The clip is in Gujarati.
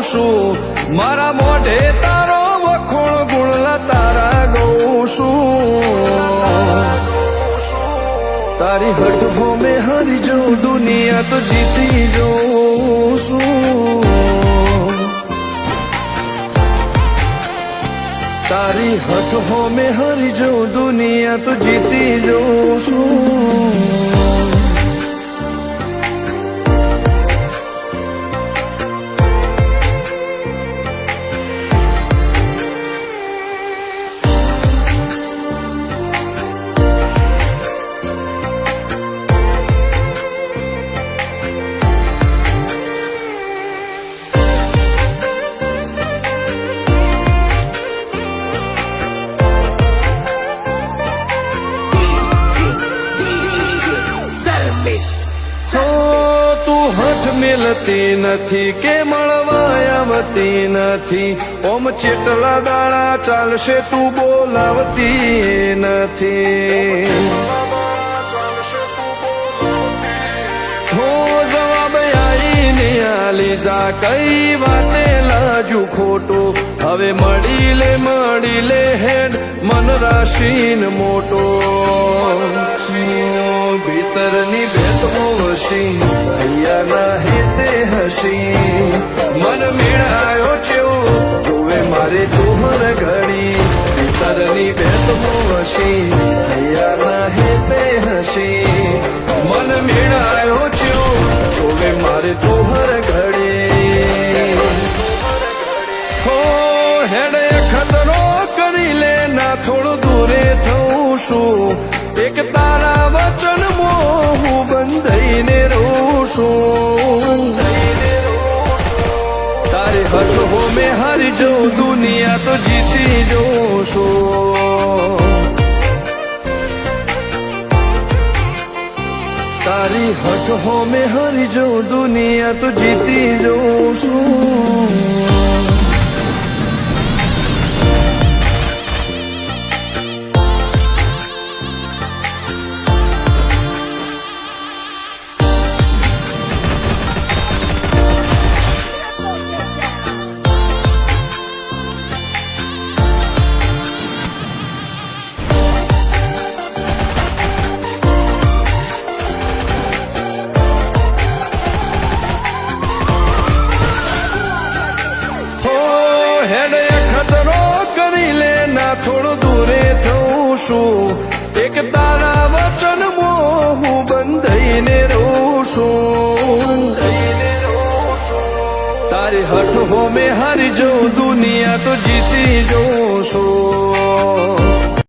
છું મારા મોઢે તારો વખોણ ગુણલા તારા ગઉં છું તારી હઠ ભોમે હારી જો દુનિયા તો જીતી જોઉં છું તારી હઠ ભોમે હારી જો દુનિયા તો જીતી જોઉં છું મિલતી નથી કે મળવા આવતી નથી ઓમ ચેટલા દાડા ચાલશે તું બોલાવતી નથી હો જવાબ આઈને આલી જા કઈ વાતે લાજુ ખોટું હવે મળી લે હેડ મન રાશીન મોટો ભીતરની ભેટો વસી ભૈયાના હેતે હસી મન મેળાયો છે જોવે મારે તોહર ઘડી ભીતરની ભેટો વસી ભૈયાના હેતે હસી મન મેળાયો છે જોવે મારે તોહર ઘડી હો હેડે ખતરો કરી લે ના થોડું દૂરે થઉં છું એક તારા વચન હું બંધાઈને રહું છું તારે હઠ હો મેં હારી જાઉં દુનિયા તો જીતી જોઉં છું તારી હઠ હો મેં હારી જાઉં દુનિયા તો જીતી જોઉં છું હેડે ખતરો કરી લે ના થોડું દૂરે થઉં છું એક તારા વચન હું બંધાઈને રહું છું તારી હઠ હો મેં હારી જાઉં દુનિયા તો જીતી જોઉં છું